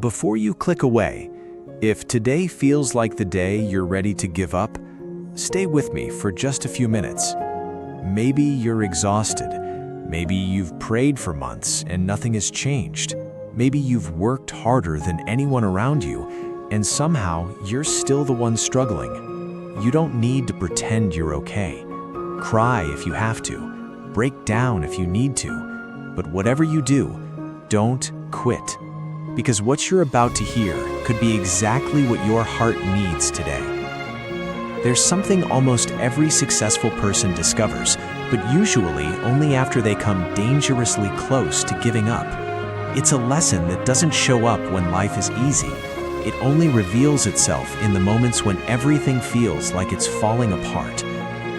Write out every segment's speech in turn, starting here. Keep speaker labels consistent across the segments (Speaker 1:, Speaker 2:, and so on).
Speaker 1: Before you click away, if today feels like the day you're ready to give up, stay with me for just a few minutes. Maybe you're exhausted. Maybe you've prayed for months and nothing has changed. Maybe you've worked harder than anyone around you, and somehow you're still the one struggling. You don't need to pretend you're okay. Cry if you have to. Break down if you need to. But whatever you do, don't quit. Because what you're about to hear could be exactly what your heart needs today. There's something almost every successful person discovers, but usually only after they come dangerously close to giving up. It's a lesson that doesn't show up when life is easy. It only reveals itself in the moments when everything feels like it's falling apart.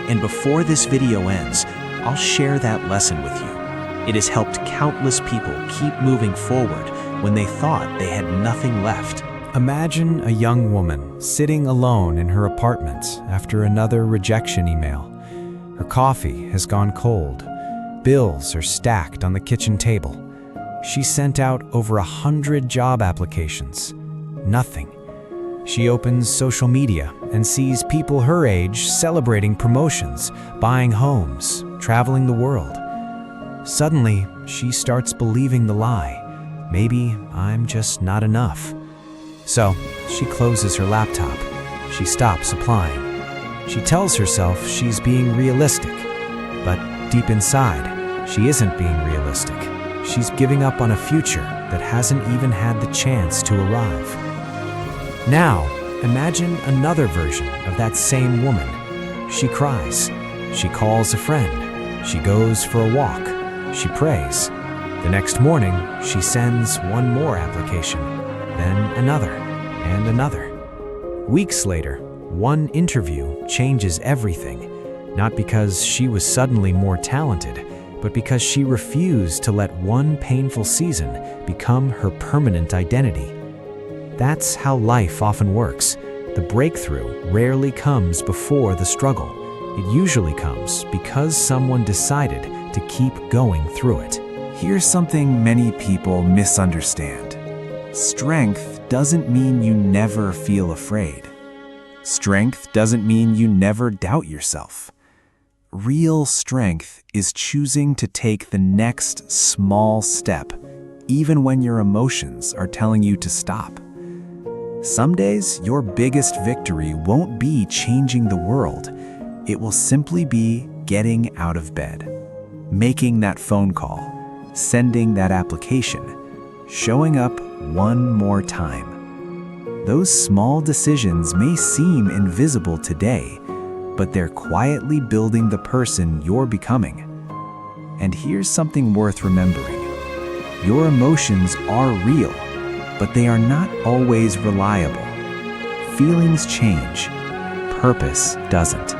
Speaker 1: And before this video ends, I'll share that lesson with you. It has helped countless people keep moving forward when they thought they had nothing left.
Speaker 2: Imagine a young woman sitting alone in her apartment after another rejection email. Her coffee has gone cold. Bills are stacked on the kitchen table. She sent out over 100 job applications. Nothing. She opens social media and sees people her age celebrating promotions, buying homes, traveling the world. Suddenly, she starts believing the lie. Maybe I'm just not enough. So, she closes her laptop. She stops applying. She tells herself she's being realistic. But deep inside, she isn't being realistic. She's giving up on a future that hasn't even had the chance to arrive. Now, imagine another version of that same woman. She cries. She calls a friend. She goes for a walk. She prays. The next morning, she sends one more application, then another, and another. Weeks later, one interview changes everything, not because she was suddenly more talented, but because she refused to let one painful season become her permanent identity. That's how life often works. The breakthrough rarely comes before the struggle. It usually comes because someone decided to keep going through it.
Speaker 3: Here's something many people misunderstand. Strength doesn't mean you never feel afraid. Strength doesn't mean you never doubt yourself. Real strength is choosing to take the next small step, even when your emotions are telling you to stop. Some days, your biggest victory won't be changing the world. It will simply be getting out of bed, making that phone call, sending that application, showing up one more time. Those small decisions may seem invisible today, but they're quietly building the person you're becoming. And here's something worth remembering. Your emotions are real, but they are not always reliable. Feelings change, purpose doesn't.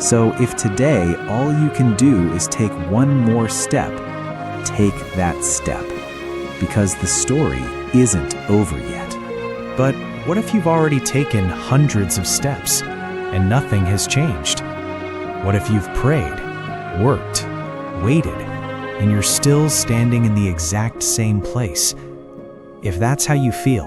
Speaker 3: So if today all you can do is take one more step, take that step, because the story isn't over yet.
Speaker 2: But what if you've already taken hundreds of steps and nothing has changed? What if you've prayed, worked, waited, and you're still standing in the exact same place? If that's how you feel,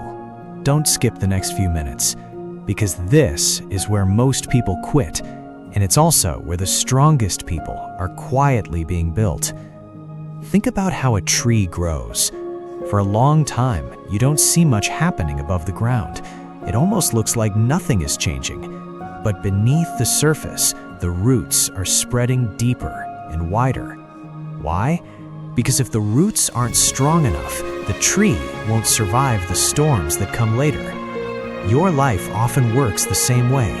Speaker 2: don't skip the next few minutes, because this is where most people quit, and it's also where the strongest people are quietly being built. Think about how a tree grows. For a long time, you don't see much happening above the ground. It almost looks like nothing is changing. But beneath the surface, the roots are spreading deeper and wider. Why? Because if the roots aren't strong enough, the tree won't survive the storms that come later. Your life often works the same way.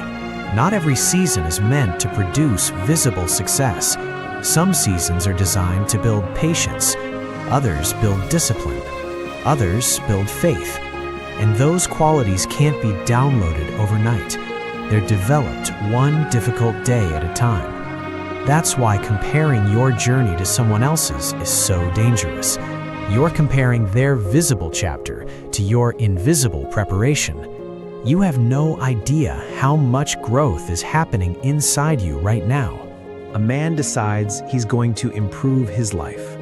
Speaker 2: Not every season is meant to produce visible success. Some seasons are designed to build patience, others build discipline, others build faith. And those qualities can't be downloaded overnight. They're developed one difficult day at a time. That's why comparing your journey to someone else's is so dangerous. You're comparing their visible chapter to your invisible preparation. You have no idea how much growth is happening inside you right now. A man decides he's going to improve his life.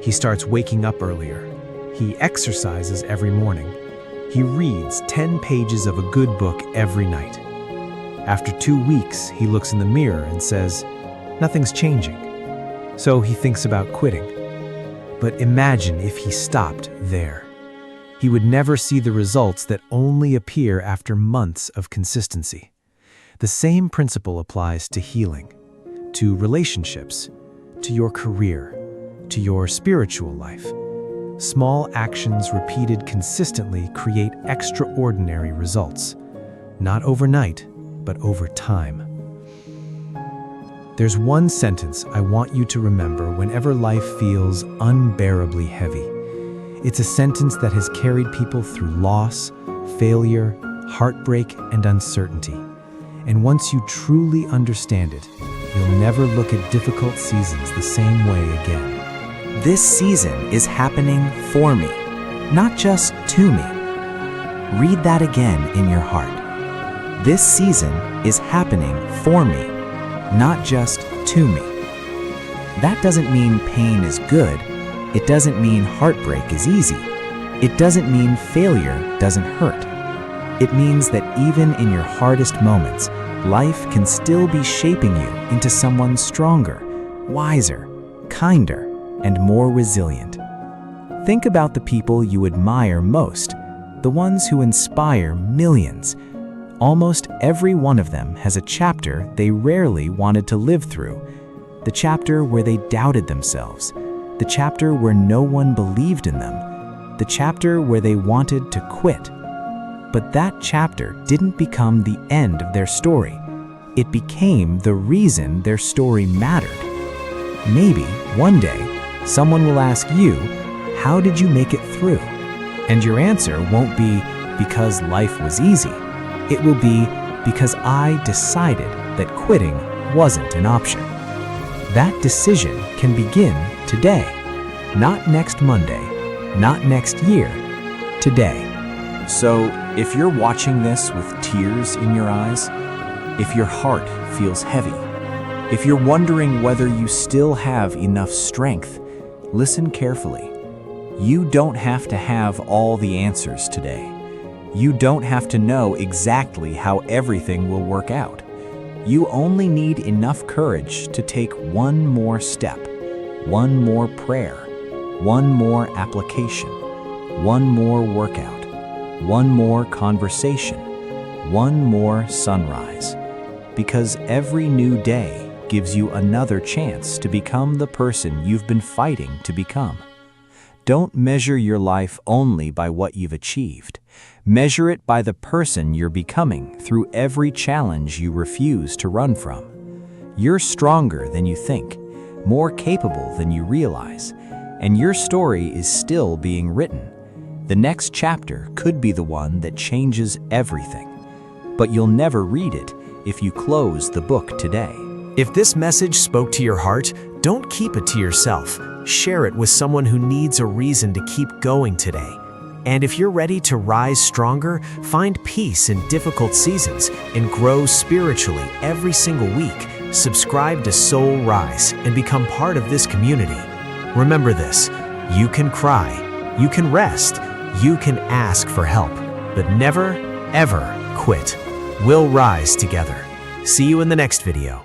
Speaker 2: He starts waking up earlier. He exercises every morning. He reads 10 pages of a good book every night. After 2 weeks, he looks in the mirror and says, "Nothing's changing." So he thinks about quitting. But imagine if he stopped there. He would never see the results that only appear after months of consistency. The same principle applies to healing, to relationships, to your career, to your spiritual life. Small actions repeated consistently create extraordinary results. Not overnight, but over time. There's one sentence I want you to remember whenever life feels unbearably heavy. It's a sentence that has carried people through loss, failure, heartbreak, and uncertainty. And once you truly understand it, you'll never look at difficult seasons the same way again.
Speaker 3: This season is happening for me, not just to me. Read that again in your heart. This season is happening for me, not just to me. That doesn't mean pain is good. It doesn't mean heartbreak is easy. It doesn't mean failure doesn't hurt. It means that even in your hardest moments, life can still be shaping you into someone stronger, wiser, kinder, and more resilient. Think about the people you admire most, the ones who inspire millions. Almost every one of them has a chapter they rarely wanted to live through. The chapter where they doubted themselves. The chapter where no one believed in them. The chapter where they wanted to quit. But that chapter didn't become the end of their story. It became the reason their story mattered. Maybe one day, someone will ask you, "How did you make it through?" And your answer won't be, "Because life was easy." It will be, "Because I decided that quitting wasn't an option." That decision can begin today. Not next Monday, not next year, today.
Speaker 1: So, if you're watching this with tears in your eyes, if your heart feels heavy, if you're wondering whether you still have enough strength, listen carefully. You don't have to have all the answers today. You don't have to know exactly how everything will work out. You only need enough courage to take one more step, one more prayer, one more application, one more workout, one more conversation, one more sunrise. Because every new day gives you another chance to become the person you've been fighting to become. Don't measure your life only by what you've achieved. Measure it by the person you're becoming through every challenge you refuse to run from. You're stronger than you think, more capable than you realize, and your story is still being written. The next chapter could be the one that changes everything, but you'll never read it if you close the book today.
Speaker 4: If this message spoke to your heart, don't keep it to yourself. Share it with someone who needs a reason to keep going today. And if you're ready to rise stronger, find peace in difficult seasons, and grow spiritually every single week, subscribe to Soul Rise and become part of this community. Remember this: you can cry, you can rest, you can ask for help, but never, ever quit. We'll rise together. See you in the next video.